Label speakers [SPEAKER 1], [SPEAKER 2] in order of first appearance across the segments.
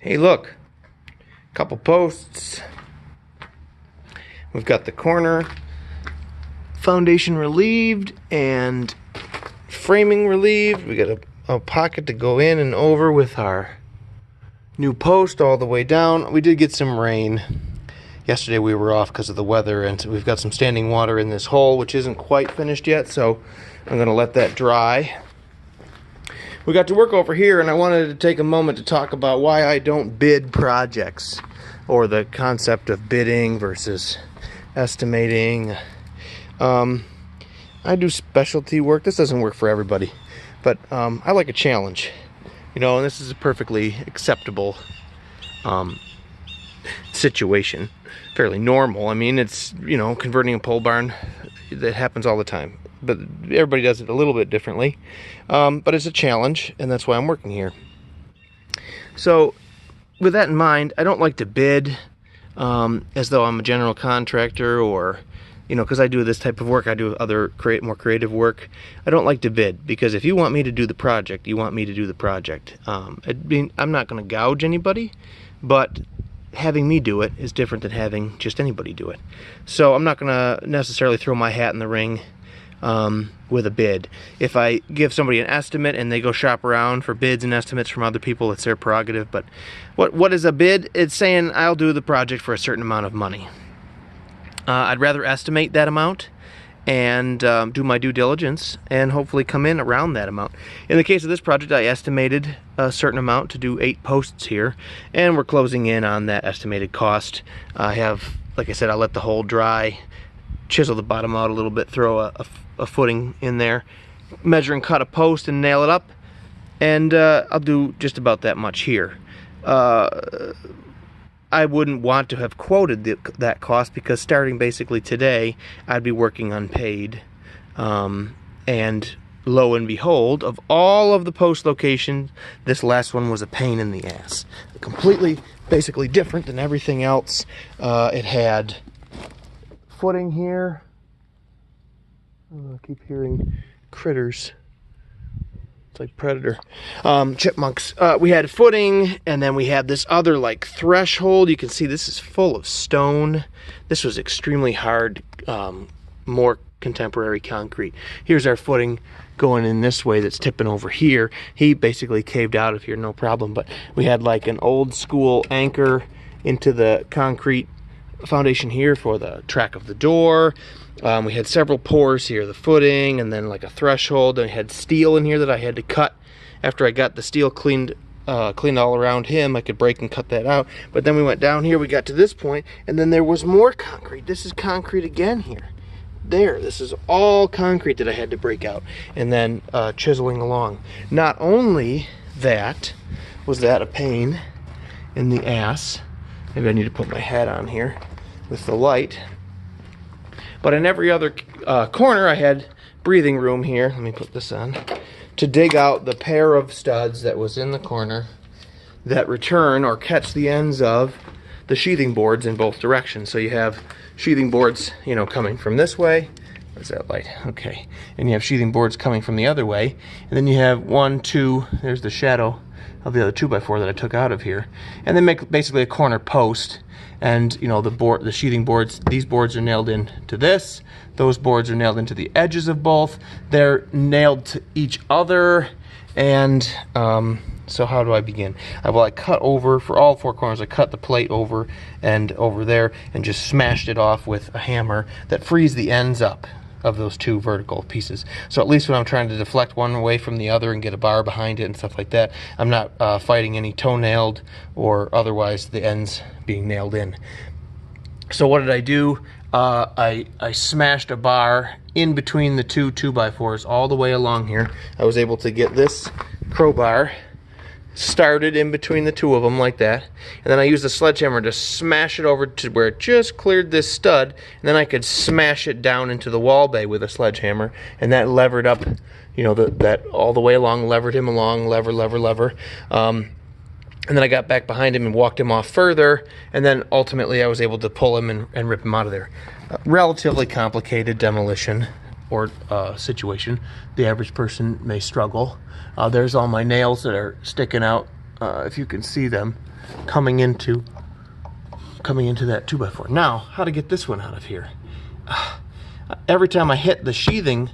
[SPEAKER 1] Hey, look, couple posts. We've got the corner foundation relieved and framing relieved. We got a pocket to go in and over with our new post all the way down. We did get some rain. Yesterday we were off because of the weather, and so we've got some standing water in this hole, which isn't quite finished yet, so I'm going to let that dry. We got to work over here, and I wanted to take a moment to talk about why I don't bid projects, or the concept of bidding versus estimating. I do specialty work. This doesn't work for everybody, but I like a challenge, and this is a perfectly acceptable situation, fairly normal. I mean, it's, converting a pole barn, that happens all the time, but everybody does it a little bit differently. But it's a challenge, and that's why I'm working here. So with that in mind, I don't like to bid as though I'm a general contractor, or because I do this type of work, I do other more creative work. I don't like to bid, because if you want me to do the project, you want me to do the project. I'm not going to gouge anybody, but having me do it is different than having just anybody do it. So I'm not going to necessarily throw my hat in the ring with a bid. If I give somebody an estimate and they go shop around for bids and estimates from other people, it's their prerogative. But what is a bid? It's saying I'll do the project for a certain amount of money. I'd rather estimate that amount and do my due diligence and hopefully come in around that amount. In the case of this project, I estimated a certain amount to do 8 posts here, and we're closing in on that estimated cost. I have, like I said, I'll let the hole dry, chisel the bottom out a little bit, throw a footing in there, measure and cut a post and nail it up, and I'll do just about that much here. I wouldn't want to have quoted that cost, because starting basically today, I'd be working unpaid. And lo and behold, of all of the post locations, this last one was a pain in the ass. Completely, basically different than everything else. It had footing here. I keep hearing critters. It's like Predator. Chipmunks. We had footing, and then we had this other threshold. You can see this is full of stone. This was extremely hard, more contemporary concrete. Here's our footing going in this way that's tipping over here. He basically caved out of here, no problem. But we had an old school anchor into the concrete foundation here for the track of the door. We had several pours here, the footing, and then a threshold, and we had steel in here that I had to cut. After I got the steel cleaned all around him, I could break and cut that out. But then we went down here, we got to this point, and then there was more concrete. This is concrete again here. This is all concrete that I had to break out, and then chiseling along. Not only that, was that a pain in the ass. Maybe I need to put my hat on here with the light. But in every other corner, I had breathing room here. Let me put this on. To dig out the pair of studs that was in the corner that return or catch the ends of the sheathing boards in both directions. So you have sheathing boards, coming from this way. Where's that light? Okay. And you have sheathing boards coming from the other way. And then you have 1, 2, there's the shadow of the other 2x4 that I took out of here. And then make basically a corner post. And the sheathing boards, these boards are nailed into this. Those boards are nailed into the edges of both. They're nailed to each other. And so how do I begin? I cut over for all 4 corners. I cut the plate over and over there, and just smashed it off with a hammer that frees the ends up of those 2 vertical pieces. So at least when I'm trying to deflect one away from the other and get a bar behind it and stuff like that, I'm not fighting any toe-nailed or otherwise the ends being nailed in. So what did I do? I smashed a bar in between the 2 2x4s all the way along here. I was able to get this crowbar started in between the 2 of them like that, and then I used a sledgehammer to smash it over to where it just cleared this stud, and then I could smash it down into the wall bay with a sledgehammer, and that levered up, that all the way along, levered him along, lever. And then I got back behind him and walked him off further, and then ultimately I was able to pull him and rip him out of there. Relatively complicated demolition or situation. The average person may struggle. There's all my nails that are sticking out if you can see them coming into that 2x4. Now, how to get this one out of here? Every time I hit the sheathing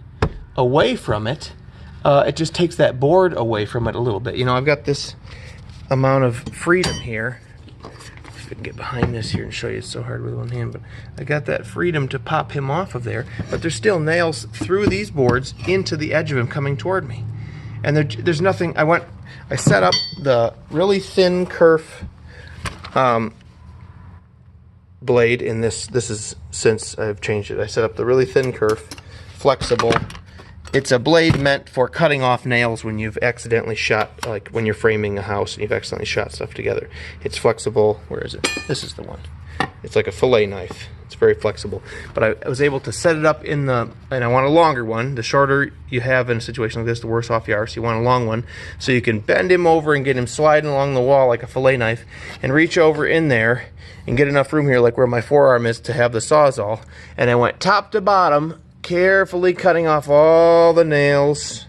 [SPEAKER 1] away from it, it just takes that board away from it a little bit. You know, I've got this amount of freedom here. If I can get behind this here and show you, it's so hard with one hand, but I got that freedom to pop him off of there, but there's still nails through these boards into the edge of him coming toward me. And there's nothing. I set up the really thin kerf blade in this. This is since I've changed it. I set up the really thin kerf, flexible. It's a blade meant for cutting off nails when you've accidentally shot, like when you're framing a house and you've accidentally shot stuff together. It's flexible. Where is it? This is the one. It's like a fillet knife. It's very flexible. But I was able to set it up in the, and I want a longer one. The shorter you have in a situation like this, the worse off you are. So you want a long one. So you can bend him over and get him sliding along the wall like a fillet knife and reach over in there and get enough room here, like where my forearm is, to have the Sawzall. And I went top to bottom, carefully cutting off all the nails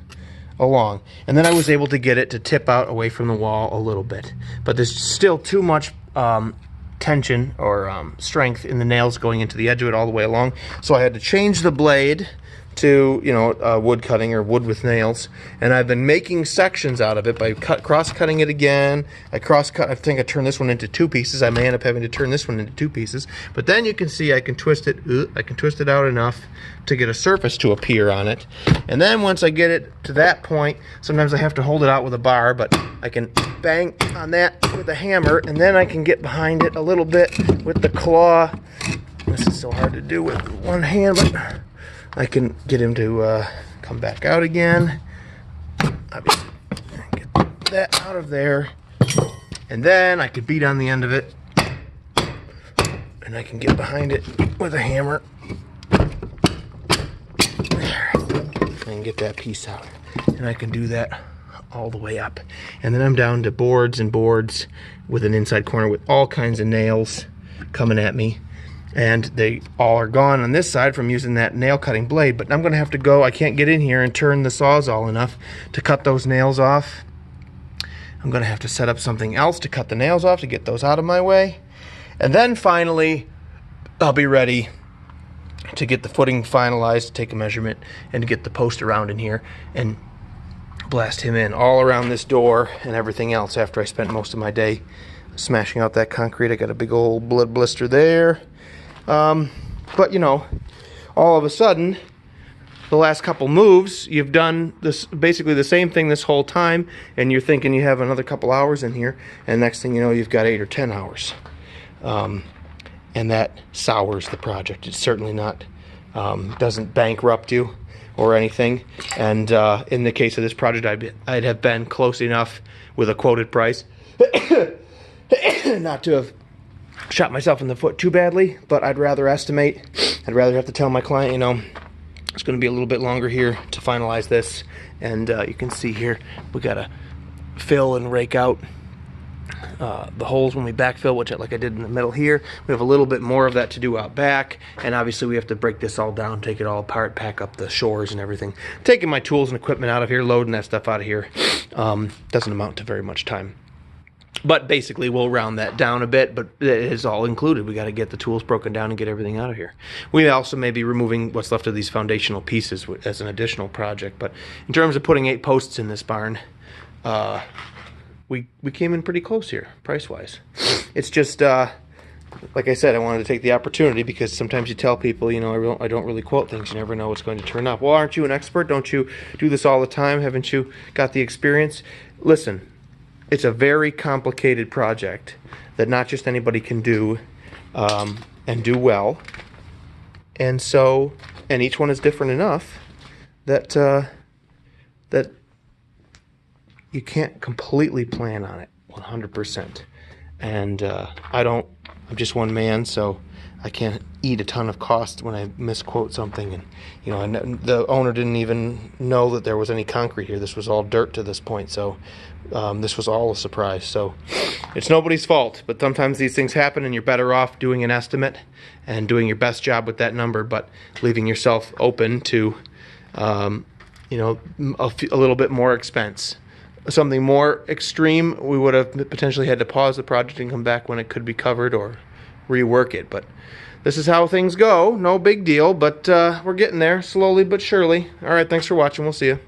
[SPEAKER 1] along. And then I was able to get it to tip out away from the wall a little bit. But there's still too much tension or strength in the nails going into the edge of it all the way along. So I had to change the blade to, you know, wood cutting or wood with nails, and I've been making sections out of it by cross-cutting it again. I think I turned this one into 2 pieces. I may end up having to turn this one into 2 pieces, but then you can see I can twist it out enough to get a surface to appear on it. And then once I get it to that point, sometimes I have to hold it out with a bar, but I can bang on that with a hammer, and then I can get behind it a little bit with the claw. This is so hard to do with one hand, but I can get him to come back out again. Obviously, get that out of there. And then I can beat on the end of it. And I can get behind it with a hammer. There. And get that piece out. And I can do that all the way up. And then I'm down to boards and boards with an inside corner with all kinds of nails coming at me. And they all are gone on this side from using that nail cutting blade, but I'm gonna have to go. I can't get in here and turn the Sawzall enough to cut those nails off. I'm gonna have to set up something else to cut the nails off to get those out of my way. And then finally, I'll be ready to get the footing finalized, take a measurement, and to get the post around in here and blast him in all around this door and everything else after I spent most of my day smashing out that concrete. I got a big old blood blister there. But you know, all of a sudden, the last couple moves, you've done this basically the same thing this whole time, and you're thinking you have another couple hours in here, and next thing you know, you've got 8 or 10 hours. And that sours the project. It's certainly not, doesn't bankrupt you or anything. And in the case of this project, I'd have been close enough with a quoted price not to have shot myself in the foot too badly, but I'd rather estimate. I'd rather have to tell my client, you know, it's going to be a little bit longer here to finalize this. And you can see here, we got to fill and rake out the holes when we backfill, which like I did in the middle here. We have a little bit more of that to do out back, and obviously we have to break this all down, take it all apart, pack up the shores and everything. Taking my tools and equipment out of here, loading that stuff out of here, doesn't amount to very much time. But basically, we'll round that down a bit, but it is all included. We got to get the tools broken down and get everything out of here. We also may be removing what's left of these foundational pieces as an additional project. But in terms of putting 8 posts in this barn, we came in pretty close here, price-wise. It's just, like I said, I wanted to take the opportunity because sometimes you tell people, you know, I don't really quote things. You never know what's going to turn up. Well, aren't you an expert? Don't you do this all the time? Haven't you got the experience? Listen. It's a very complicated project that not just anybody can do and do well. And so, and each one is different enough that that you can't completely plan on it 100%. And I'm just one man, so I can't eat a ton of cost when I misquote something. And you know, the owner didn't even know that there was any concrete here. This was all dirt to this point, so this was all a surprise. So it's nobody's fault, but sometimes these things happen, and you're better off doing an estimate and doing your best job with that number, but leaving yourself open to you know, a little bit more expense something more extreme, we would have potentially had to pause the project and come back when it could be covered or rework it. But this is how things go. No big deal, but we're getting there slowly but surely. All right, thanks for watching. We'll see you.